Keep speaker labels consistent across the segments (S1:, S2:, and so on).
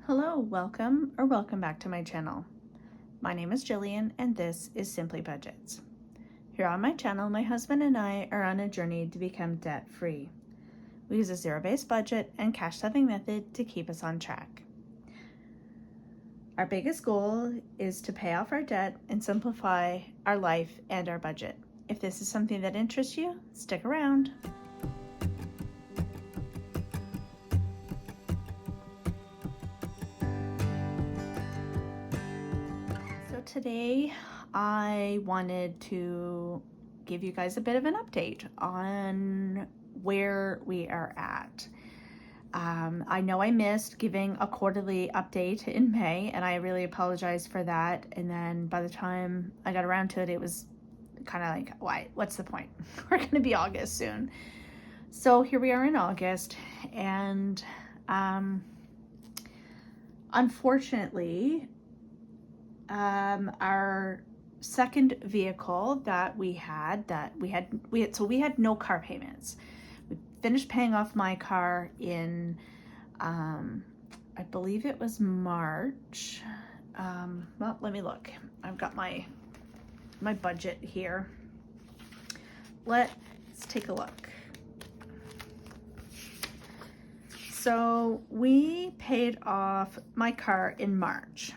S1: Hello, welcome back to my channel. My name is Jillian and this is Simply Budgets. Here on my channel, my husband and I are on a journey to become debt-free. We use a zero-based budget and cash saving method to keep us on track. Our biggest goal is to pay off our debt and simplify our life and our budget. If this is something that interests you, stick around. So today I wanted to give you guys a bit of an update on where we are at. I know I missed giving a quarterly update in May, and I really apologize for that. And then by the time I got around to it, it was kind of like, what's the point? We're going to be August soon. So here we are in August, and unfortunately, our second vehicle that we had no car payments. We finished paying off my car in I believe it was March. Well, let me look. I've got my budget here. Let's take a look. So we paid off my car in March.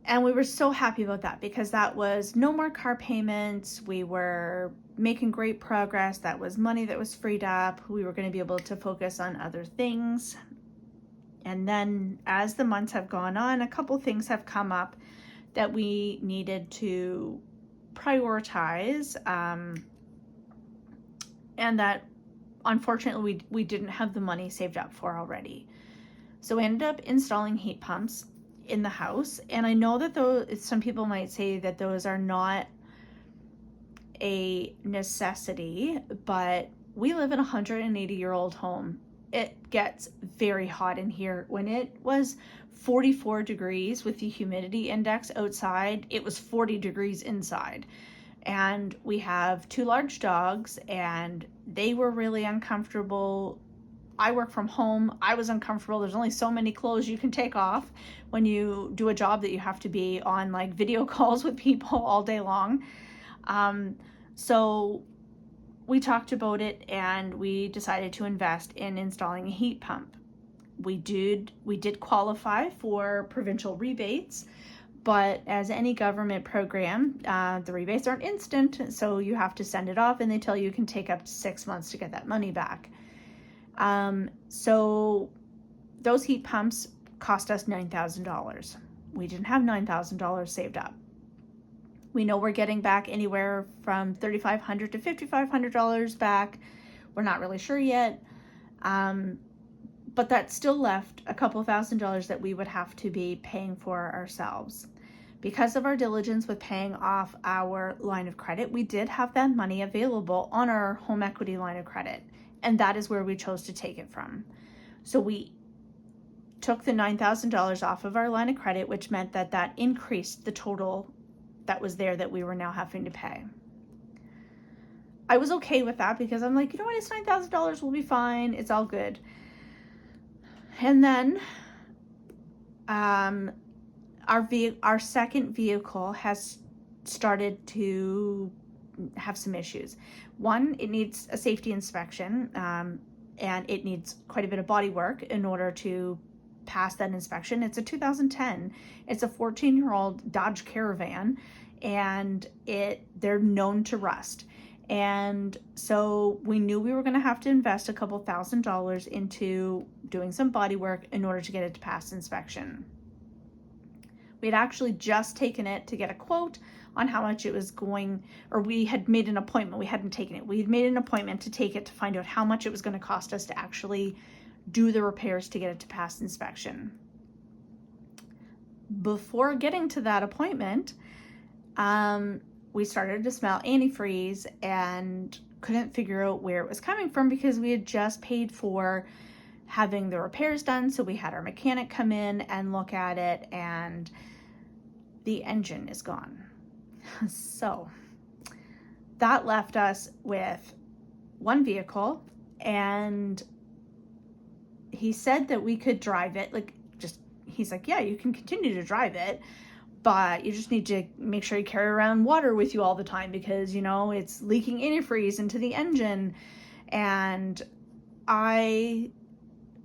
S1: And we were so happy about that because that was no more car payments. We were making great progress. That was money that was freed up. We were going to be able to focus on other things. And then as the months have gone on, a couple things have come up that we needed to prioritize, and that unfortunately we didn't have the money saved up for already. So we ended up installing heat pumps in the house, and I know that some people might say that those are not a necessity, but we live in a 180-year-old home. It gets very hot in here. When it was 44 degrees with the humidity index outside, it was 40 degrees inside. And we have two large dogs, and they were really uncomfortable. I work from home. I was uncomfortable. There's only so many clothes you can take off when you do a job that you have to be on like video calls with people all day long. So we talked about it and we decided to invest in installing a heat pump. We did qualify for provincial rebates, but as any government program, the rebates aren't instant, so you have to send it off and they tell you it can take up to 6 months to get that money back. So those heat pumps cost us $9,000. We didn't have $9,000 saved up. We know we're getting back anywhere from $3,500 to $5,500 back. We're not really sure yet. But that still left a couple $1,000s that we would have to be paying for ourselves. Because of our diligence with paying off our line of credit, we did have that money available on our home equity line of credit. And that is where we chose to take it from. So we took the $9,000 off of our line of credit, which meant that increased the total that was there that we were now having to pay. I was okay with that because I'm like, you know what, it's $9,000, we'll be fine, it's all good. And then our second vehicle has started to have some issues. One, it needs a safety inspection, and it needs quite a bit of body work in order to pass that inspection. It's a 2010. It's a 14-year-old Dodge Caravan, and they're known to rust. And so we knew we were going to have to invest a couple $1,000s into doing some body work in order to get it to pass inspection. We had actually just taken it to get a quote on how much it was going, or we had made an appointment. We hadn't taken it. We had made an appointment to take it to find out how much it was going to cost us to actually do the repairs to get it to pass inspection. Before getting to that appointment, we started to smell antifreeze and couldn't figure out where it was coming from because we had just paid for having the repairs done. So we had our mechanic come in and look at it, and the engine is gone. So that left us with one vehicle, and he said that we could drive it. Like, just, he's like, yeah, you can continue to drive it, but you just need to make sure you carry around water with you all the time because, you know, it's leaking antifreeze into the engine. And I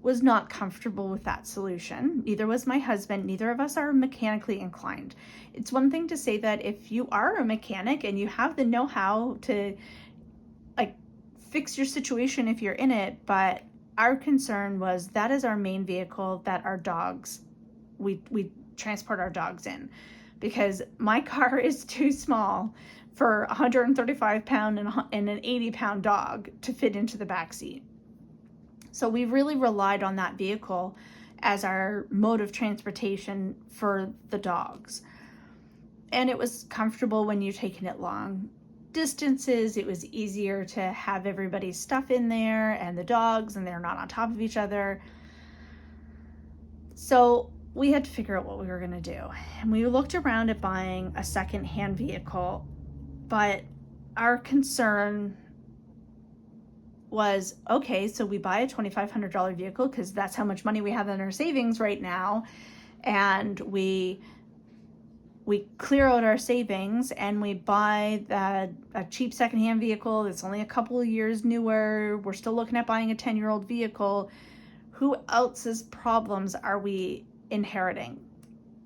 S1: was not comfortable with that solution. Neither was my husband. Neither of us are mechanically inclined. It's one thing to say that if you are a mechanic and you have the know-how to like fix your situation if you're in it, but our concern was that is our main vehicle that our dogs, we transport our dogs in, because my car is too small for a 135 pound and an 80 pound dog to fit into the back seat. So we really relied on that vehicle as our mode of transportation for the dogs. And it was comfortable when you're taking it long distances. It was easier to have everybody's stuff in there and the dogs, and they're not on top of each other. So we had to figure out what we were going to do. And we looked around at buying a second-hand vehicle, but our concern was, okay, so we buy a $2,500 vehicle because that's how much money we have in our savings right now, and we clear out our savings and we buy a cheap secondhand vehicle that's only a couple of years newer. We're still looking at buying a 10-year-old vehicle. Who else's problems are we inheriting?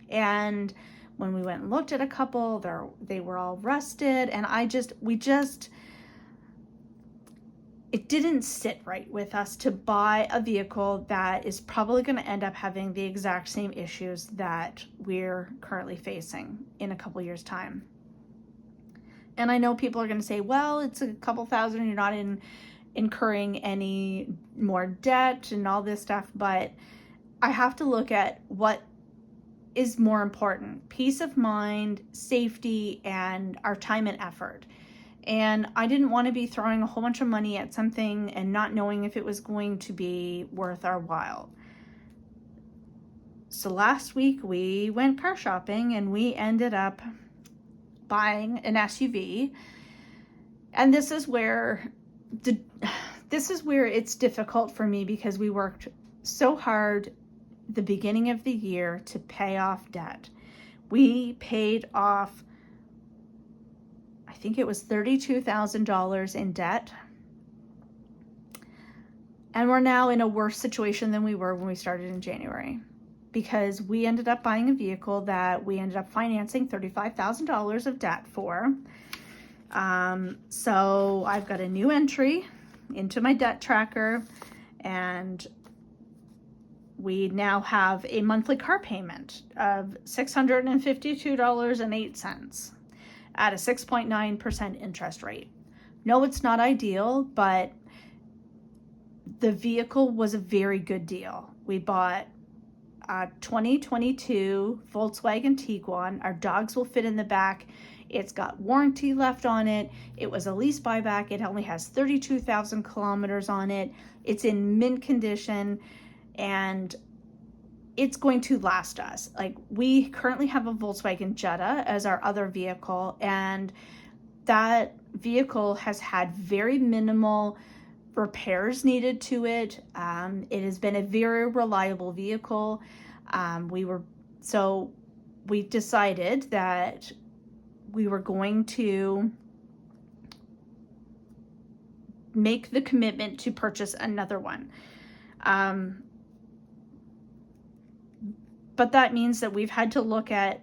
S1: And when we went and looked at a couple, they were all rusted, and it didn't sit right with us to buy a vehicle that is probably going to end up having the exact same issues that we're currently facing in a couple years' time. And I know people are going to say, well, it's a couple thousand, you're not incurring any more debt and all this stuff, but I have to look at what is more important: peace of mind, safety, and our time and effort. And I didn't want to be throwing a whole bunch of money at something and not knowing if it was going to be worth our while. So last week we went car shopping and we ended up buying an SUV. And this is where it's difficult for me, because we worked so hard the beginning of the year to pay off debt. We paid off, I think it was $32,000 in debt. And we're now in a worse situation than we were when we started in January, because we ended up buying a vehicle that we ended up financing $35,000 of debt for. So I've got a new entry into my debt tracker, and we now have a monthly car payment of $652.08 at a 6.9% interest rate. No, it's not ideal, but the vehicle was a very good deal. We bought a 2022 Volkswagen Tiguan. Our dogs will fit in the back. It's got warranty left on it. It was a lease buyback. It only has 32,000 kilometers on it. It's in mint condition, and it's going to last us. Like, we currently have a Volkswagen Jetta as our other vehicle, and that vehicle has had very minimal repairs needed to it. It has been a very reliable vehicle. We decided that we were going to make the commitment to purchase another one. But that means that we've had to look at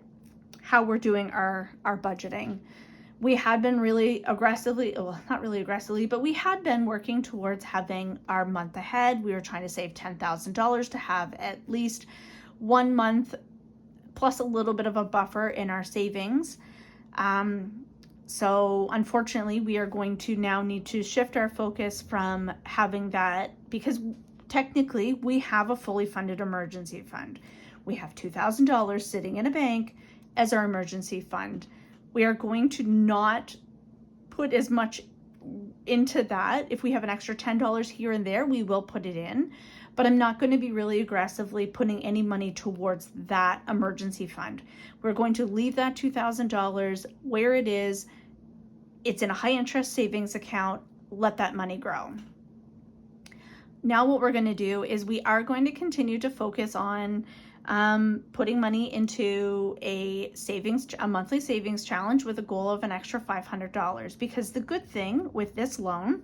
S1: how we're doing our budgeting. We had been really aggressively, well, not really aggressively, but we had been working towards having our month ahead. We were trying to save $10,000 to have at least 1 month plus a little bit of a buffer in our savings. So unfortunately, we are going to now need to shift our focus from having that, because technically we have a fully funded emergency fund. We have $2,000 sitting in a bank as our emergency fund. We are going to not put as much into that. If we have an extra $10 here and there, we will put it in, but I'm not going to be really aggressively putting any money towards that emergency fund. We're going to leave that $2,000 where it is. It's in a high interest savings account. Let that money grow. now what we're going to do is we are going to continue to focus on putting money into a monthly savings challenge with a goal of an extra $500. Because the good thing with this loan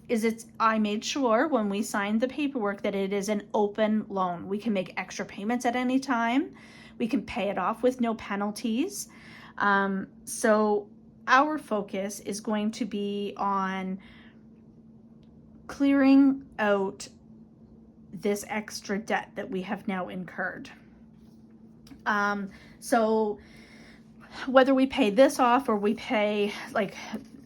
S1: is I made sure when we signed the paperwork that it is an open loan. We can make extra payments at any time. We can pay it off with no penalties. So our focus is going to be on clearing out this extra debt that we have now incurred. So whether we pay this off or we pay like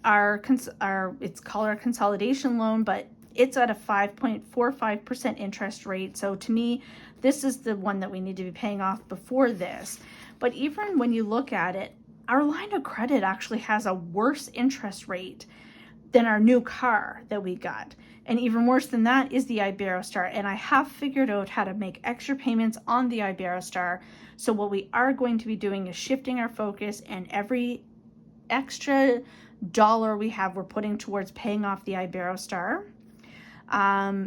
S1: it's called our consolidation loan, but it's at a 5.45% interest rate. So to me, this is the one that we need to be paying off before this. But even when you look at it, our line of credit actually has a worse interest rate than our new car that we got. And even worse than that is the Iberostar. And I have figured out how to make extra payments on the Iberostar. So what we are going to be doing is shifting our focus, and every extra dollar we have, we're putting towards paying off the Iberostar.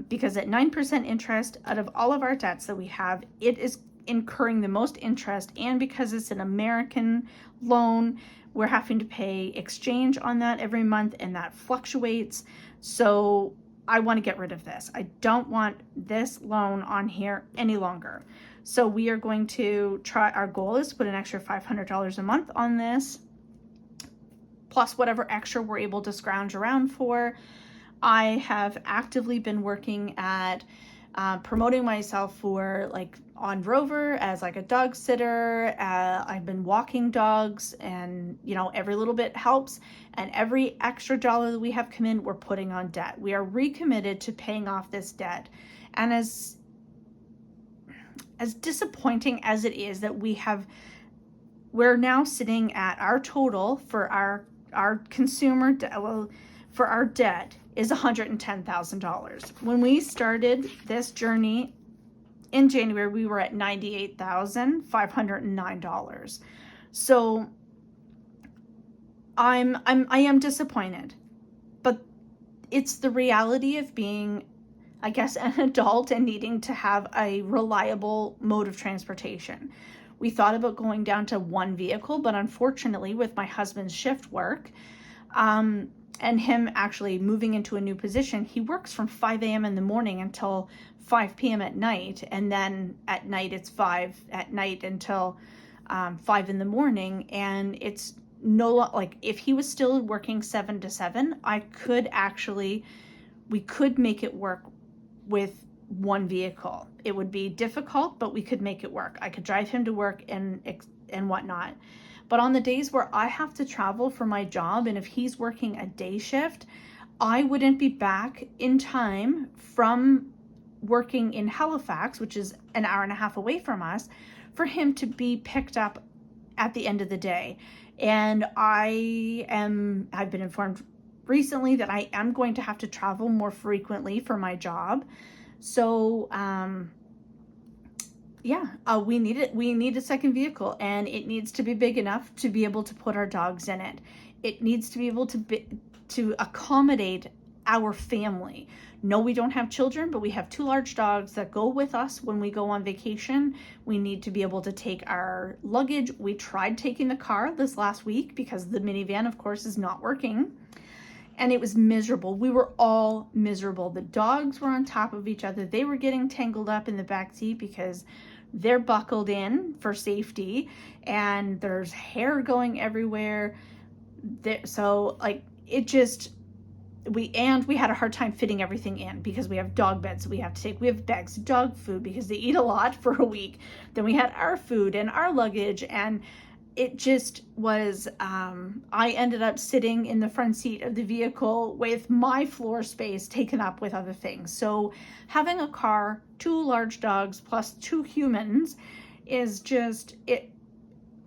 S1: Because at 9% interest, out of all of our debts that we have, it is incurring the most interest. And because it's an American loan, we're having to pay exchange on that every month, and that fluctuates. So I want to get rid of this. I don't want this loan on here any longer. So we are going to try, our goal is to put an extra $500 a month on this, plus whatever extra we're able to scrounge around for. I have actively been working at promoting myself for like on Rover as like a dog sitter. I've been walking dogs, and you know, every little bit helps, and every extra dollar that we have come in, we're putting on debt. We are recommitted to paying off this debt. And as disappointing as it is that we're now sitting at our total for our consumer for our debt is $110,000. When we started this journey in January, we were at $98,509. So I am disappointed, but it's the reality of being, I guess, an adult and needing to have a reliable mode of transportation. We thought about going down to one vehicle, but unfortunately with my husband's shift work, and him actually moving into a new position, he works from 5 a.m. in the morning until 5 p.m. at night. And then at night, it's 5 at night until 5 in the morning. And it's like if he was still working 7 to 7, we could make it work with one vehicle. It would be difficult, but we could make it work. I could drive him to work and whatnot. But on the days where I have to travel for my job, and if he's working a day shift, I wouldn't be back in time from working in Halifax, which is an hour and a half away from us, for him to be picked up at the end of the day. And I've been informed recently that I am going to have to travel more frequently for my job. So, we need a second vehicle, and it needs to be big enough to be able to put our dogs in it. It needs to be able to accommodate our family. No, we don't have children, but we have 2 large dogs that go with us when we go on vacation. We need to be able to take our luggage. We tried taking the car this last week because the minivan, of course, is not working. And it was miserable. We were all miserable. The dogs were on top of each other. They were getting tangled up in the back seat because they're buckled in for safety, and there's hair going everywhere. So like it just, we had a hard time fitting everything in because we have dog beds we have to take. We have bags of dog food because they eat a lot for a week. Then we had our food and our luggage, and it just was, I ended up sitting in the front seat of the vehicle with my floor space taken up with other things. So having a car, 2 large dogs plus 2 humans is just, a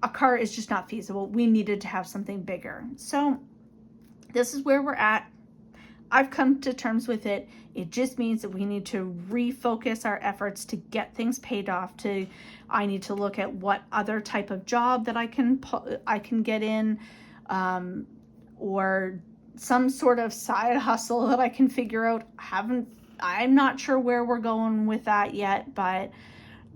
S1: car is just not feasible. We needed to have something bigger. So this is where we're at. I've come to terms with it. It just means that we need to refocus our efforts to get things paid off. I need to look at what other type of job that I can get in, or some sort of side hustle that I can figure out. I haven't I'm not sure where we're going with that yet, but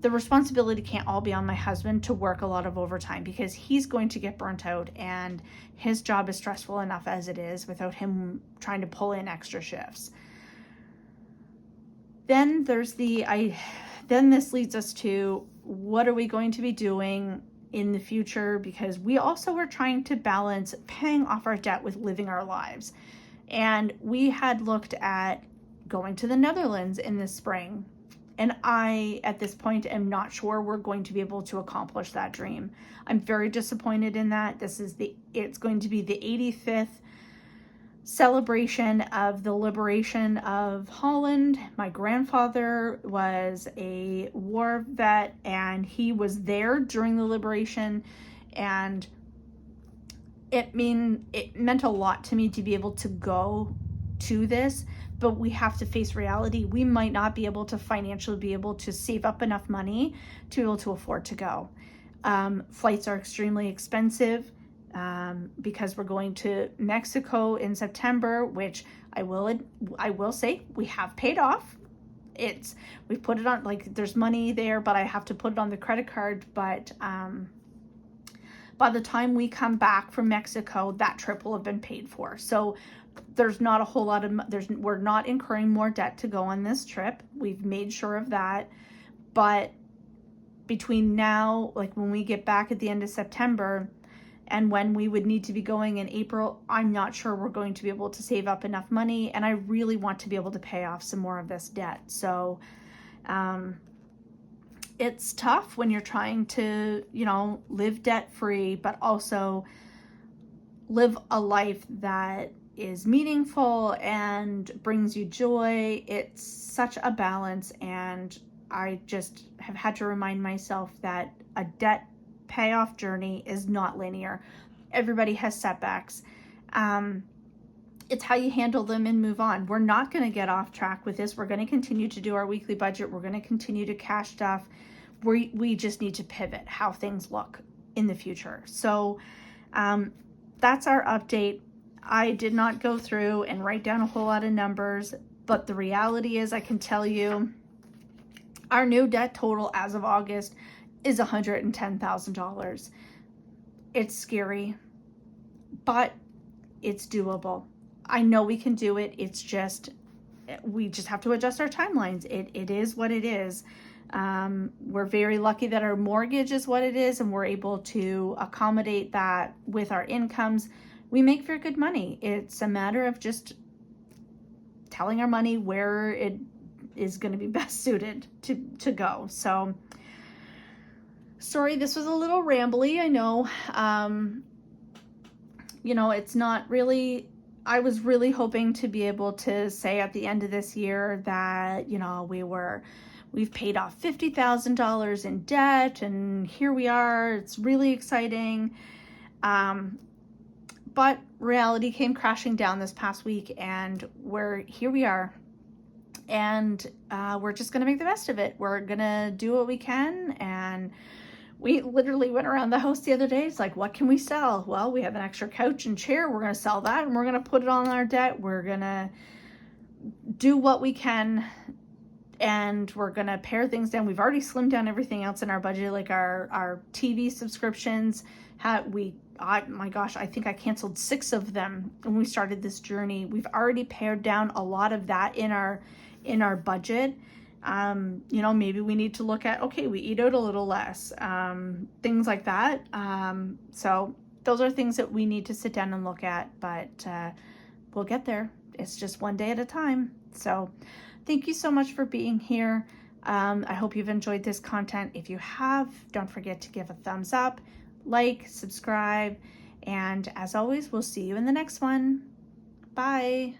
S1: the responsibility can't all be on my husband to work a lot of overtime, because he's going to get burnt out, and his job is stressful enough as it is without him trying to pull in extra shifts. Then then this leads us to, what are we going to be doing in the future? Because we also were trying to balance paying off our debt with living our lives. And we had looked at going to the Netherlands in the spring. And I, at this point, am not sure we're going to be able to accomplish that dream. I'm very disappointed in that. It's going to be the 85th celebration of the liberation of Holland. My grandfather was a war vet, and he was there during the liberation, and it meant a lot to me to be able to go to this. But we have to face reality. We might not be able to financially be able to save up enough money to be able to afford to go. Flights are extremely expensive, because we're going to Mexico in September, which I will say we have paid off. We've put it on, like, there's money there, but I have to put it on the credit card. But by the time we come back from Mexico, that trip will have been paid for. So there's not a whole lot of, we're not incurring more debt to go on this trip. We've made sure of that. But between now, like when we get back at the end of September, and when we would need to be going in April, I'm not sure we're going to be able to save up enough money. And I really want to be able to pay off some more of this debt. So it's tough when you're trying to, live debt free, but also live a life that is meaningful and brings you joy. It's such a balance. And I just have had to remind myself that a debt payoff journey is not linear. Everybody has setbacks. It's how you handle them and move on. We're not going to get off track with this. We're going to continue to do our weekly budget. We're going to continue to cash stuff. We just need to pivot how things look in the future. So that's our update. I did not go through and write down a whole lot of numbers, but the reality is, I can tell you our new debt total as of August is $110,000. It's scary, but it's doable. I know we can do it. We just have to adjust our timelines. It is what it is. We're very lucky that our mortgage is what it is, and we're able to accommodate that with our incomes. We make very good money. It's a matter of just telling our money where it is going to be best suited to go. So, sorry, this was a little rambly, I know. It's not really, I was really hoping to be able to say at the end of this year that, we've paid off $50,000 in debt, and here we are. It's really exciting. But reality came crashing down this past week, and here we are. And we're just going to make the best of it. We're going to do what we can. And we literally went around the house the other day. It's like, what can we sell? Well, we have an extra couch and chair. We're going to sell that, and we're going to put it on our debt. We're going to do what we can, and we're going to pare things down. We've already slimmed down everything else in our budget, like our TV subscriptions. My gosh, I think I canceled 6 of them when we started this journey. We've already pared down a lot of that in our budget. Maybe we need to look at, okay, we eat out a little less, things like that. So those are things that we need to sit down and look at, but we'll get there. It's just one day at a time. So thank you so much for being here. I hope you've enjoyed this content. If you have, don't forget to give a thumbs up, like, subscribe, and as always, we'll see you in the next one. Bye.